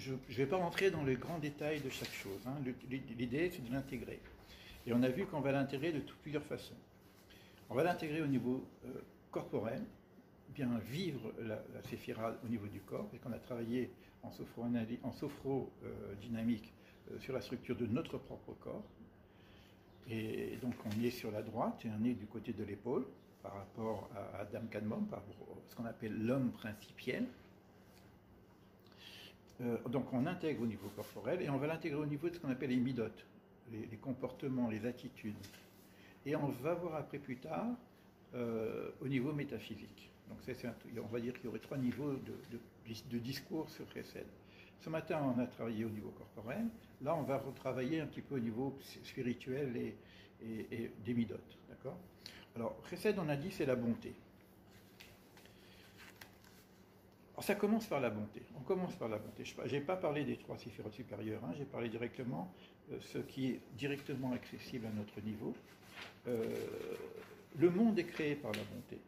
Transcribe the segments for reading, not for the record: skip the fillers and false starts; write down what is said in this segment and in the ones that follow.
je ne vais pas rentrer dans les grands détails de chaque chose. Hein. L'idée, c'est de l'intégrer. Et on a vu qu'on va l'intégrer de plusieurs façons. On va l'intégrer au niveau corporel, bien vivre la séphira au niveau du corps, puisqu'on a travaillé en sophrodynamique sur la structure de notre propre corps. Et donc on est sur la droite et on est du côté de l'épaule par rapport à Adam Kadmon, par rapport à ce qu'on appelle l'homme principiel. Donc on intègre au niveau corporel et on va l'intégrer au niveau de ce qu'on appelle les midot, les comportements, les attitudes. Et on va voir après plus tard au niveau métaphysique. Donc on va dire qu'il y aurait 3 niveaux de discours sur Chesed. Ce matin, on a travaillé au niveau corporel. Là, on va retravailler un petit peu au niveau spirituel et des midot. D'accord ? Alors, Chesed, on a dit, c'est la bonté. Alors, ça commence par la bonté. On commence par la bonté. Je n'ai pas parlé des 3 séphirotes supérieures. Hein. J'ai parlé directement ce qui est directement accessible à notre niveau. Le monde est créé par la bonté.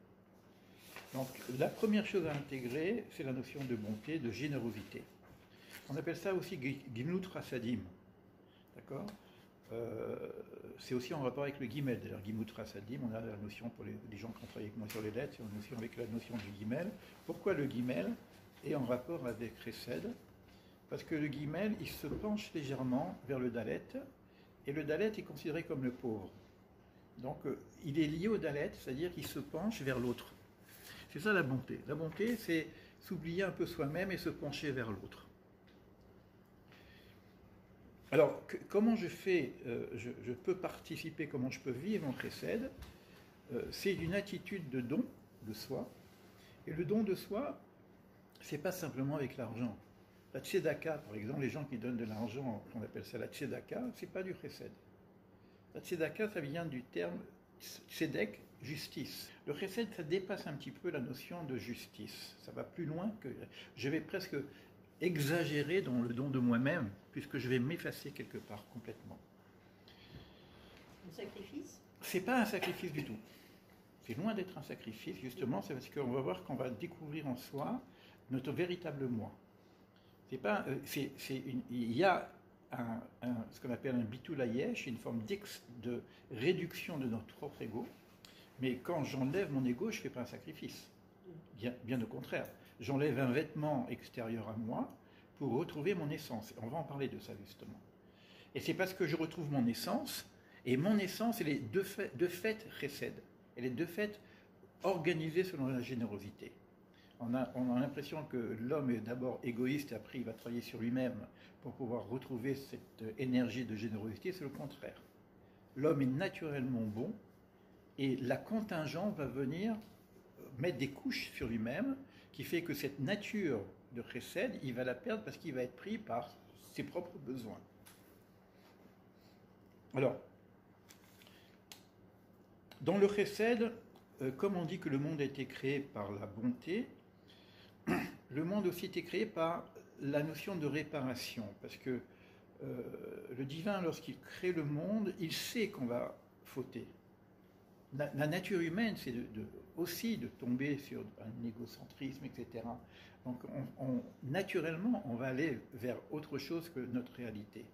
Donc, la première chose à intégrer, c'est la notion de bonté, de générosité. On appelle ça aussi Gimlut Rasadim. D'accord ? C'est aussi en rapport avec le Gimel. D'ailleurs, Gimlut Rasadim, on a la notion pour les gens qui ont travaillé avec moi sur les lettres, c'est une notion avec la notion du Gimel. Pourquoi le Gimel est en rapport avec Chesed ? Parce que le Gimel, il se penche légèrement vers le Dalet, et le Dalet est considéré comme le pauvre. Donc, il est lié au Dalet, c'est-à-dire qu'il se penche vers l'autre. C'est ça la bonté. La bonté, c'est s'oublier un peu soi-même et se pencher vers l'autre. Alors, comment je fais, je peux participer, comment je peux vivre mon Chesed, c'est une attitude de don de soi. Et le don de soi, c'est pas simplement avec l'argent. La tzedaka, par exemple, les gens qui donnent de l'argent, on appelle ça la tzedaka, c'est pas du Chesed. La tzedaka, ça vient du terme tzedek, justice. Le Chesed, ça dépasse un petit peu la notion de justice. Ça va plus loin que... Je vais presque exagérer dans le don de moi-même, puisque je vais m'effacer quelque part complètement. Un sacrifice ? C'est pas un sacrifice du tout. C'est loin d'être un sacrifice, justement, c'est parce qu'on va voir qu'on va découvrir en soi notre véritable moi. C'est pas... il y a ce qu'on appelle un bitul hayesh, une forme de réduction de notre propre ego, mais quand j'enlève mon ego, je ne fais pas un sacrifice. Bien au contraire. J'enlève un vêtement extérieur à moi pour retrouver mon essence. On va en parler de ça, justement. Et c'est parce que je retrouve mon essence, et mon essence, elle est de fait Chesed. Elle est de fait organisée selon la générosité. On a l'impression que l'homme est d'abord égoïste et après il va travailler sur lui-même pour pouvoir retrouver cette énergie de générosité. C'est le contraire. L'homme est naturellement bon et la contingente va venir mettre des couches sur lui-même qui fait que cette nature de Chesed, il va la perdre parce qu'il va être pris par ses propres besoins. Alors, dans le Chesed, comme on dit que le monde a été créé par la bonté, le monde aussi a été créé par la notion de réparation, parce que le divin, lorsqu'il crée le monde, il sait qu'on va fauter. La nature humaine, c'est aussi de tomber sur un égocentrisme, etc. Donc, naturellement, on va aller vers autre chose que notre réalité.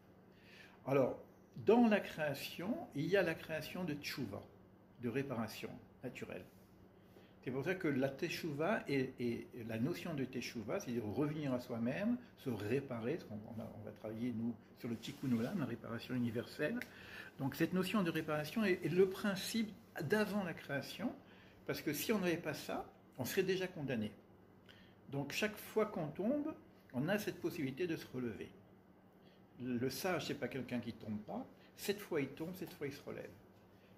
Alors, dans la création, il y a la création de tchouva, de réparation naturelle. C'est pour ça que la teshuva et la notion de teshuva, c'est-à-dire revenir à soi-même, se réparer, on va travailler, nous, sur le tikkun olam, la réparation universelle. Donc cette notion de réparation est le principe d'avant la création, parce que si on n'avait pas ça, on serait déjà condamné. Donc chaque fois qu'on tombe, on a cette possibilité de se relever. Le sage, c'est pas quelqu'un qui tombe pas, 7 fois il tombe, 7 fois il se relève.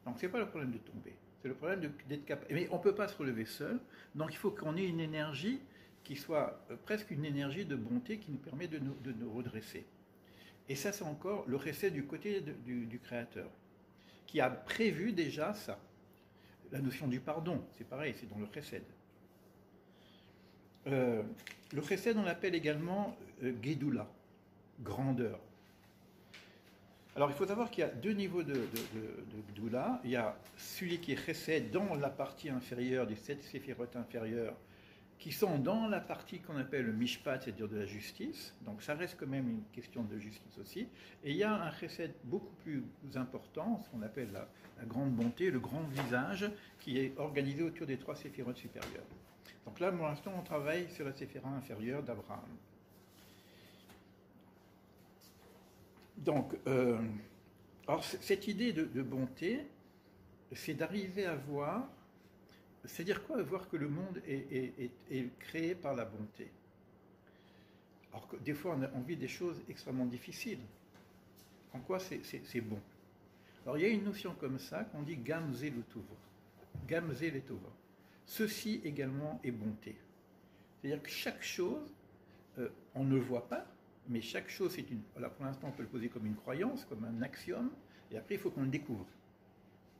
Donc c'est pas le problème de tomber. C'est le problème d'être capable. Mais on ne peut pas se relever seul, donc il faut qu'on ait une énergie qui soit presque une énergie de bonté qui nous permet de nous redresser. Et ça, c'est encore le Chesed du côté du Créateur, qui a prévu déjà ça. La notion du pardon, c'est pareil, c'est dans le Chesed. Le Chesed, on l'appelle également Gedula, grandeur. Alors, il faut savoir qu'il y a 2 niveaux de Il y a celui qui est Chesed dans la partie inférieure des 7 séphirotes inférieures, qui sont dans la partie qu'on appelle le mishpat, c'est-à-dire de la justice. Donc ça reste quand même une question de justice aussi. Et il y a un chesed beaucoup plus important, ce qu'on appelle la grande bonté, le grand visage, qui est organisé autour des 3 séphirotes supérieures. Donc là, pour l'instant, on travaille sur la séphira inférieure d'Abraham. Donc, alors cette idée de bonté, c'est d'arriver à voir, c'est-à-dire quoi, voir que le monde est créé par la bonté. Alors que des fois, on vit des choses extrêmement difficiles. En quoi c'est bon? Alors il y a une notion comme ça qu'on dit gamze le tova. Gamze le tova. Ceci également est bonté. C'est-à-dire que chaque chose, on ne le voit pas, mais chaque chose, c'est une. Voilà, pour l'instant, on peut le poser comme une croyance, comme un axiome, et après, il faut qu'on le découvre.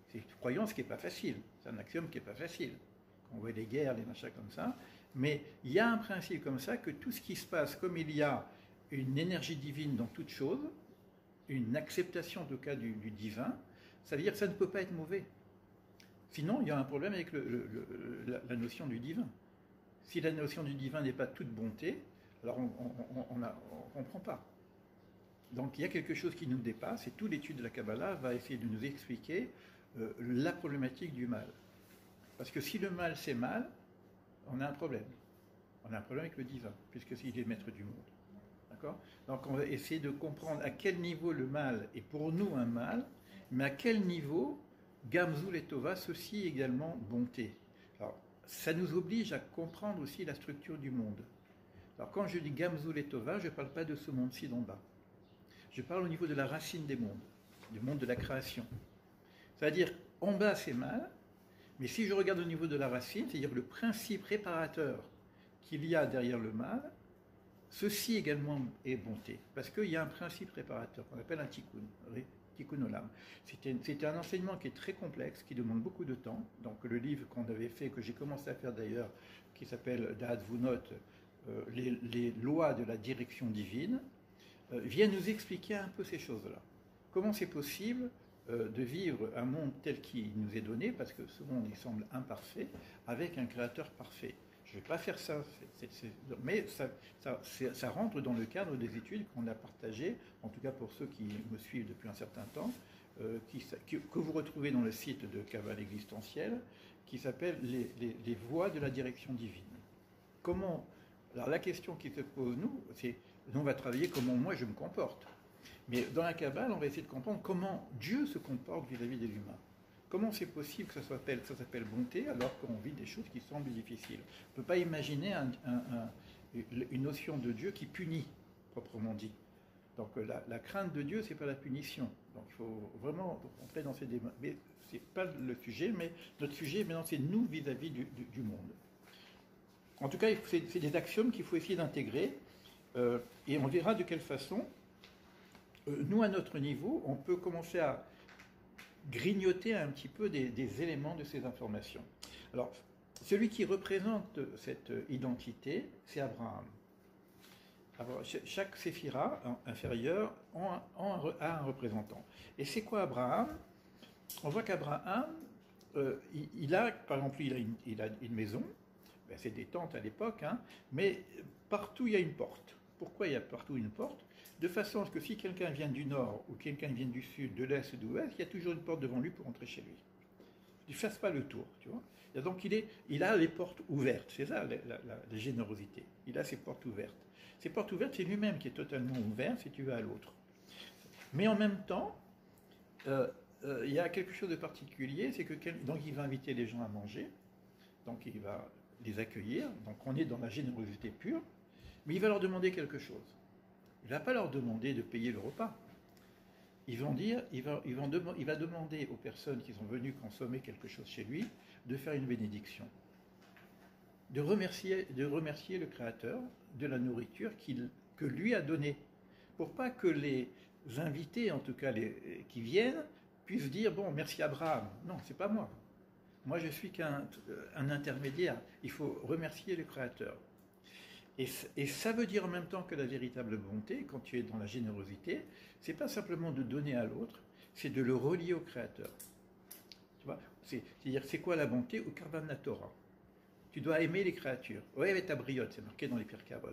C'est une croyance qui n'est pas facile, c'est un axiome qui n'est pas facile. On voit les guerres, les machins comme ça, mais il y a un principe comme ça que tout ce qui se passe, comme il y a une énergie divine dans toute chose, une acceptation en tout cas du divin, ça veut dire que ça ne peut pas être mauvais. Sinon, il y a un problème avec la notion du divin. Si la notion du divin n'est pas toute bonté, alors on ne comprend pas. Donc il y a quelque chose qui nous dépasse, et toute l'étude de la Kabbalah va essayer de nous expliquer la problématique du mal. Parce que si le mal c'est mal, on a un problème. On a un problème avec le divin, puisque s'il est maître du monde. D'accord? Donc on va essayer de comprendre à quel niveau le mal est pour nous un mal, mais à quel niveau Gamzul et Tova, ceci également bonté. Alors ça nous oblige à comprendre aussi la structure du monde. Alors quand je dis Gamzul et Tova, je ne parle pas de ce monde-ci d'en bas. Je parle au niveau de la racine des mondes, du monde de la création. C'est-à-dire, en bas c'est mal, mais si je regarde au niveau de la racine, c'est-à-dire le principe réparateur qu'il y a derrière le mal, ceci également est bonté, parce qu'il y a un principe réparateur qu'on appelle un tikkun, tikkun olam. C'est un enseignement qui est très complexe, qui demande beaucoup de temps. Donc le livre qu'on avait fait, que j'ai commencé à faire d'ailleurs, qui s'appelle Da'at Vunot, les lois de la direction divine, vient nous expliquer un peu ces choses-là. Comment c'est possible de vivre un monde tel qu'il nous est donné, parce que ce monde il semble imparfait, avec un créateur parfait. Je ne vais pas faire ça, mais ça rentre dans le cadre des études qu'on a partagées, en tout cas pour ceux qui me suivent depuis un certain temps, que vous retrouvez dans le site de Kabbalah existentielle, qui s'appelle les voies de la direction divine. Comment? Alors la question qui se pose, c'est, nous on va travailler comment moi je me comporte. Mais dans la Kabbale, on va essayer de comprendre comment Dieu se comporte vis-à-vis des humains. Comment c'est possible que ça s'appelle bonté alors qu'on vit des choses qui semblent difficiles? On ne peut pas imaginer une notion de Dieu qui punit, proprement dit. Donc la crainte de Dieu, ce n'est pas la punition. Donc il faut vraiment entrer dans ces débats. Mais ce n'est pas le sujet, mais notre sujet maintenant c'est nous vis-à-vis du monde. En tout cas, c'est des axiomes qu'il faut essayer d'intégrer et on verra de quelle façon, nous à notre niveau, on peut commencer à grignoter un petit peu des éléments de ces informations. Alors, celui qui représente cette identité, c'est Abraham. Alors, chaque séphira inférieure a un représentant. Et c'est quoi Abraham? On voit qu'Abraham, il a, par exemple, il a une maison. Ben, c'est des tentes à l'époque, hein, mais partout il y a une porte. Pourquoi il y a partout une porte? De façon à ce que si quelqu'un vient du nord ou quelqu'un vient du sud, de l'est ou de l'ouest, il y a toujours une porte devant lui pour entrer chez lui. Il ne fasse pas le tour, tu vois. Et donc il a les portes ouvertes, c'est ça la générosité. Il a ses portes ouvertes. Ces portes ouvertes, c'est lui-même qui est totalement ouvert si tu veux à l'autre. Mais en même temps, il y a quelque chose de particulier, c'est que donc il va inviter les gens à manger, donc il va les accueillir, donc on est dans la générosité pure, mais il va leur demander quelque chose. Il ne va pas leur demander de payer le repas. Il va demander aux personnes qui sont venues consommer quelque chose chez lui de faire une bénédiction, de remercier le Créateur de la nourriture que lui a donnée, pour pas que les invités, en tout cas qui viennent, puissent dire bon, merci Abraham. Non, c'est pas moi. Moi, je suis qu'un intermédiaire. Il faut remercier le Créateur. Et ça veut dire en même temps que la véritable bonté, quand tu es dans la générosité, c'est pas simplement de donner à l'autre, c'est de le relier au Créateur. Tu vois, c'est-à-dire, c'est quoi la bonté? Au Karban Torah. Tu dois aimer les créatures. Ouais, avec ta briotte, c'est marqué dans les Pirkei Avot.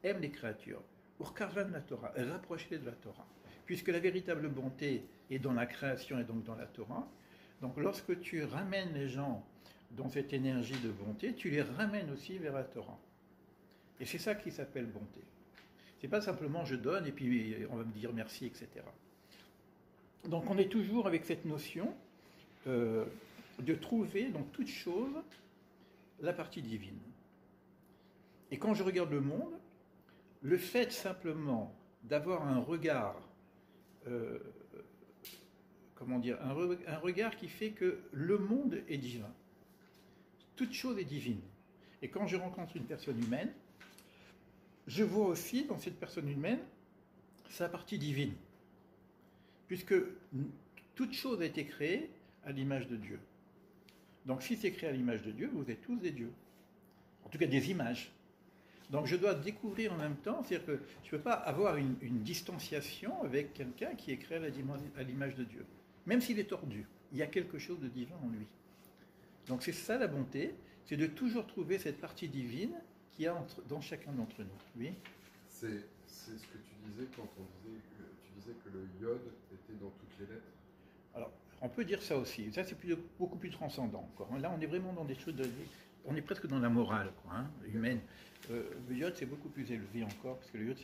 Aime les créatures. Urkarvan la Torah, rapproche-les de la Torah. Puisque la véritable bonté est dans la création et donc dans la Torah. Donc lorsque tu ramènes les gens dans cette énergie de bonté, tu les ramènes aussi vers la Torah. Et c'est ça qui s'appelle bonté. C'est pas simplement je donne et puis on va me dire merci, etc. Donc on est toujours avec cette notion de trouver dans toute chose la partie divine. Et quand je regarde le monde, le fait simplement d'avoir un regard, un regard qui fait que le monde est divin. Toute chose est divine. Et quand je rencontre une personne humaine, je vois aussi dans cette personne humaine sa partie divine. Puisque toute chose a été créée à l'image de Dieu. Donc si c'est créé à l'image de Dieu, vous êtes tous des dieux. En tout cas des images. Donc je dois découvrir en même temps, c'est-à-dire que je ne peux pas avoir une distanciation avec quelqu'un qui est créé à l'image de Dieu. Même s'il est tordu, il y a quelque chose de divin en lui. Donc c'est ça la bonté, c'est de toujours trouver cette partie divine qu'il y a dans chacun d'entre nous. Oui. C'est ce que tu disais quand tu disais que le yod était dans toutes les lettres. Alors, on peut dire ça aussi. Ça, c'est beaucoup plus transcendant encore. Là, on est vraiment dans des choses on est presque dans la morale, quoi, hein, humaine. Le yod, c'est beaucoup plus élevé encore, parce que le yod,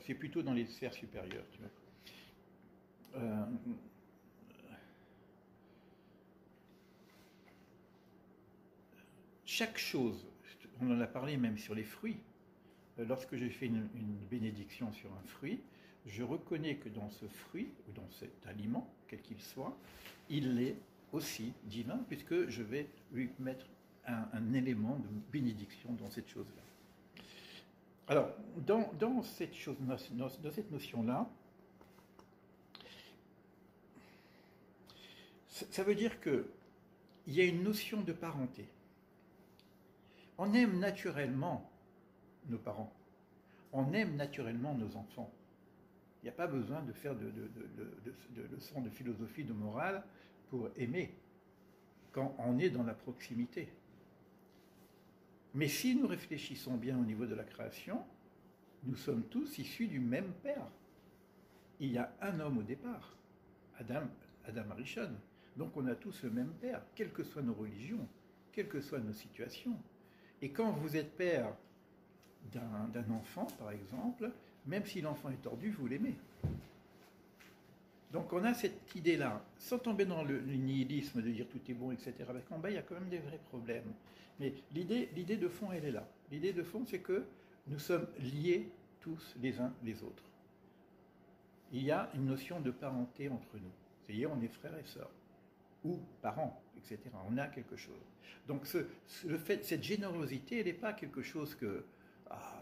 c'est plutôt dans les sphères supérieures, tu vois. Chaque chose, on en a parlé même sur les fruits, lorsque j'ai fait une bénédiction sur un fruit, je reconnais que dans ce fruit, ou dans cet aliment, quel qu'il soit, il est aussi divin, puisque je vais lui mettre un élément de bénédiction dans cette chose-là. Alors, dans cette chose, dans cette notion-là, ça veut dire qu'il y a une notion de parenté. On aime naturellement nos parents. On aime naturellement nos enfants. Il n'y a pas besoin de faire de leçons de philosophie, de morale pour aimer quand on est dans la proximité. Mais si nous réfléchissons bien au niveau de la création, nous sommes tous issus du même père. Il y a un homme au départ, Adam Arishon. Donc on a tous le même père, quelles que soient nos religions, quelles que soient nos situations. Et quand vous êtes père d'un enfant, par exemple, même si l'enfant est tordu, vous l'aimez. Donc on a cette idée-là, sans tomber dans le nihilisme de dire tout est bon, etc. Parce qu'en bas, il y a quand même des vrais problèmes. Mais l'idée de fond, elle est là. L'idée de fond, c'est que nous sommes liés tous les uns les autres. Il y a une notion de parenté entre nous. C'est-à-dire, on est frères et sœurs, ou parents, etc. On a quelque chose. Donc cette générosité, elle n'est pas quelque chose que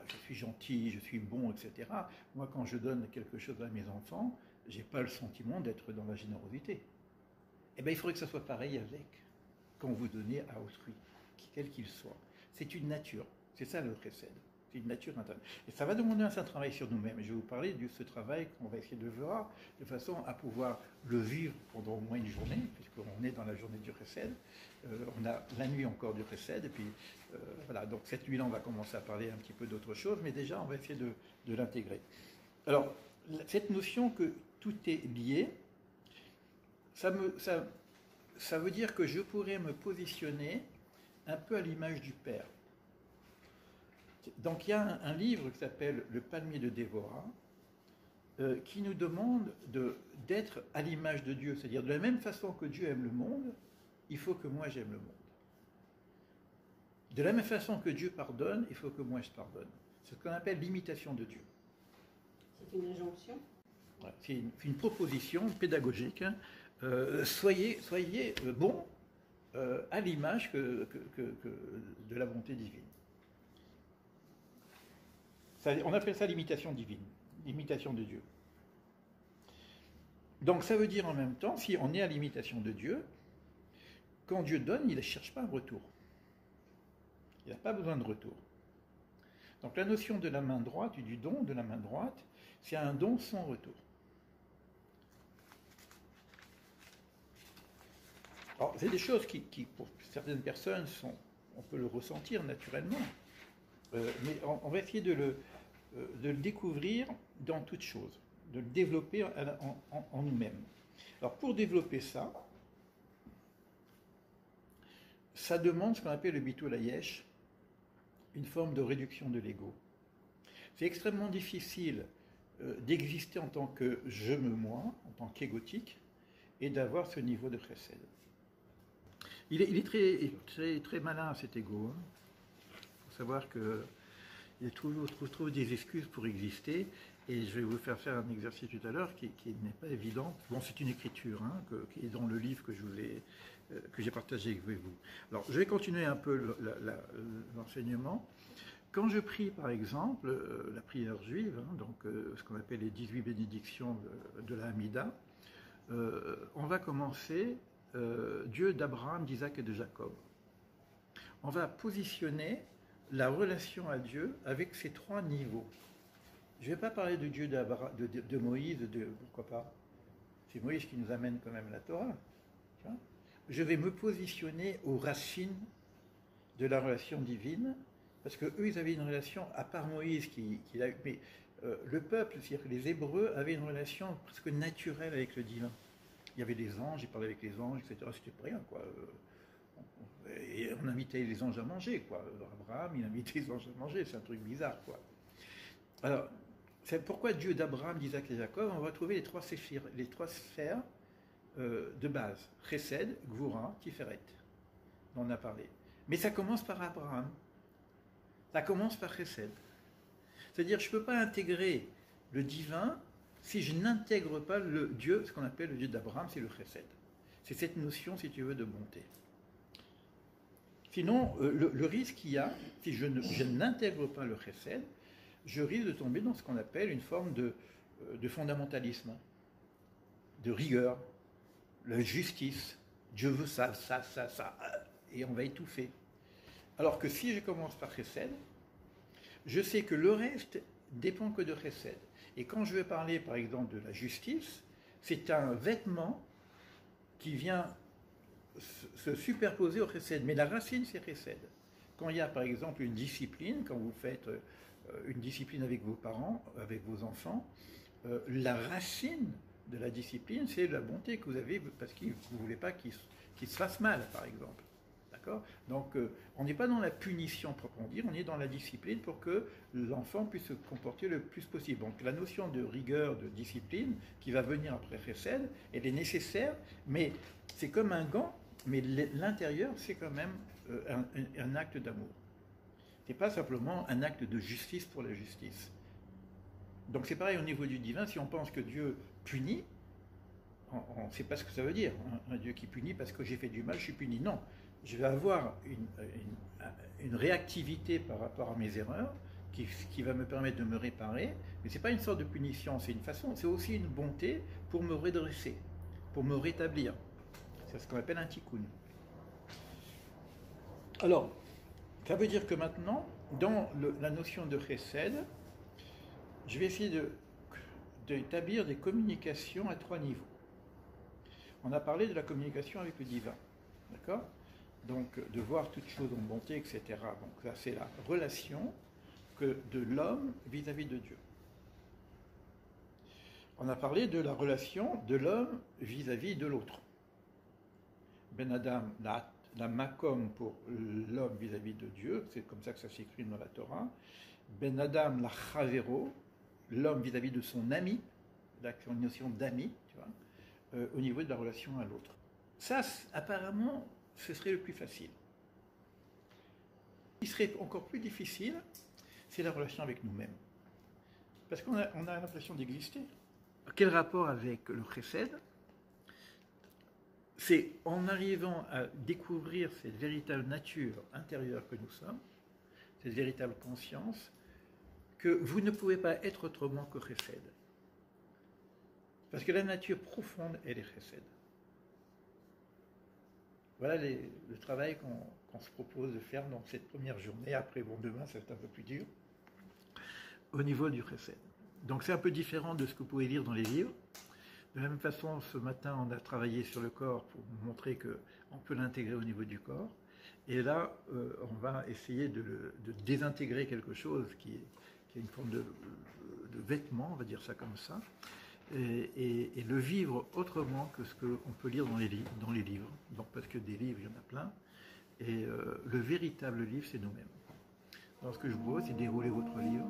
je suis gentil, je suis bon, etc. Moi, quand je donne quelque chose à mes enfants, je n'ai pas le sentiment d'être dans la générosité. Eh bien, il faudrait que ça soit pareil avec quand vous donnez à autrui, quel qu'il soit. C'est une nature. C'est ça le précède. C'est une nature interne. Et ça va demander un certain travail sur nous-mêmes. Et je vais vous parler de ce travail qu'on va essayer de voir de façon à pouvoir le vivre pendant au moins une journée, puisqu'on est dans la journée du précède. On a la nuit encore du précède. Et puis voilà, donc cette nuit-là, on va commencer à parler un petit peu d'autre chose, mais déjà, on va essayer de l'intégrer. Alors, cette notion que tout est lié, ça veut dire que je pourrais me positionner un peu à l'image du Père. Donc il y a un livre qui s'appelle Le Palmier de Dévorah, qui nous demande d'être à l'image de Dieu, c'est-à-dire de la même façon que Dieu aime le monde, il faut que moi j'aime le monde. De la même façon que Dieu pardonne, il faut que moi je pardonne. C'est ce qu'on appelle l'imitation de Dieu. C'est une injonction? C'est une proposition pédagogique. Hein. Soyez bons à l'image de la bonté divine. On appelle ça l'imitation divine, l'imitation de Dieu. Donc ça veut dire en même temps, si on est à l'imitation de Dieu, quand Dieu donne, il ne cherche pas un retour. Il n'a pas besoin de retour. Donc la notion de la main droite, du don de la main droite, c'est un don sans retour. Alors, c'est des choses qui, pour certaines personnes, on peut le ressentir naturellement, mais on va essayer de le découvrir dans toute chose, de le développer en nous-mêmes. Alors, pour développer ça, ça demande ce qu'on appelle le bitul hayesh, une forme de réduction de l'ego. C'est extrêmement difficile d'exister en tant que je me moi, en tant qu'égotique, et d'avoir ce niveau de chesed. Il est très malin cet ego. Il faut savoir qu'il trouve des excuses pour exister, et je vais vous faire un exercice tout à l'heure qui n'est pas évident. Bon, c'est une écriture qui est dans le livre que j'ai partagé avec vous. Alors, je vais continuer un peu l'enseignement. Quand je prie, par exemple, la prière juive, donc ce qu'on appelle les 18 bénédictions de la Hamida, on va commencer Dieu d'Abraham, d'Isaac et de Jacob. On va positionner la relation à Dieu avec ces trois niveaux. Je ne vais pas parler de Dieu de Moïse, pourquoi pas. C'est Moïse qui nous amène quand même la Torah. Je vais me positionner aux racines de la relation divine, parce qu'eux, ils avaient une relation, à part Moïse, qu'il a eu, mais le peuple, c'est-à-dire que les Hébreux, avaient une relation presque naturelle avec le divin. Il y avait des anges, ils parlaient avec les anges, etc. C'était pas rien, quoi. Et on invitait les anges à manger, quoi. Abraham, il invitait les anges à manger, c'est un truc bizarre, quoi. Alors, c'est pourquoi Dieu d'Abraham, d'Isaac et de Jacob, on va trouver les trois sphères de base. Chesed, Gvura, Tiferet, dont on a parlé. Mais ça commence par Abraham. Ça commence par Chesed. C'est-à-dire, je ne peux pas intégrer le divin si je n'intègre pas le Dieu, ce qu'on appelle le Dieu d'Abraham, c'est le Chesed. C'est cette notion, si tu veux, de bonté. Sinon, le risque qu'il y a, si je n'intègre pas le Chesed, je risque de tomber dans ce qu'on appelle une forme de fondamentalisme, de rigueur, la justice. Dieu veut ça, et on va étouffer. Alors que si je commence par Chesed, je sais que le reste dépend que de Chesed. Et quand je vais parler, par exemple, de la justice, c'est un vêtement qui vient se superposer au Chesed. Mais la racine, c'est Chesed. Quand il y a, par exemple, une discipline, quand vous faites une discipline avec vos parents, avec vos enfants, la racine de la discipline, c'est la bonté que vous avez, parce que vous ne voulez pas qu'il se fasse mal, par exemple. D'accord ? Donc, on n'est pas dans la punition proprement dire, on est dans la discipline pour que l'enfant puisse se comporter le plus possible. Donc, la notion de rigueur, de discipline, qui va venir après Chesed, elle est nécessaire, mais c'est comme un gant, mais l'intérieur, c'est quand même un acte d'amour. Ce n'est pas simplement un acte de justice pour la justice. Donc, c'est pareil au niveau du divin, si on pense que Dieu punit, on ne sait pas ce que ça veut dire. Un Dieu qui punit parce que j'ai fait du mal, je suis puni. Non. Je vais avoir une réactivité par rapport à mes erreurs qui va me permettre de me réparer, mais ce n'est pas une sorte de punition, c'est une façon, c'est aussi une bonté pour me redresser, pour me rétablir. C'est ce qu'on appelle un tikkun. Alors, ça veut dire que maintenant, dans la notion de chesed, je vais essayer d'établir des communications à trois niveaux. On a parlé de la communication avec le divin, d'accord ? Donc, de voir toutes choses en bonté, etc. Donc, ça, c'est la relation de l'homme vis-à-vis de Dieu. On a parlé de la relation de l'homme vis-à-vis de l'autre. Ben Adam, la makom pour l'homme vis-à-vis de Dieu, c'est comme ça que ça s'écrit dans la Torah. Ben Adam, la chavero, l'homme vis-à-vis de son ami, la notion d'ami, tu vois, au niveau de la relation à l'autre. Ça, apparemment, ce serait le plus facile. Ce qui serait encore plus difficile, c'est la relation avec nous-mêmes. Parce qu'on a l'impression d'exister. Quel rapport avec le chesed ? C'est en arrivant à découvrir cette véritable nature intérieure que nous sommes, cette véritable conscience, que vous ne pouvez pas être autrement que chesed. Parce que la nature profonde, elle est chesed. Voilà le travail qu'on se propose de faire dans cette première journée. Après, bon, demain, ça va être un peu plus dur. Au niveau du chesed. Donc, c'est un peu différent de ce que vous pouvez lire dans les livres. De la même façon, ce matin, on a travaillé sur le corps pour montrer qu'on peut l'intégrer au niveau du corps. Et là, on va essayer de désintégrer quelque chose qui est une forme de vêtement, on va dire ça comme ça, et le vivre autrement que ce qu'on peut lire dans les livres. Donc, parce que des livres, il y en a plein. Et le véritable livre, c'est nous-mêmes. Alors, ce que je vous propose, c'est dérouler votre livre.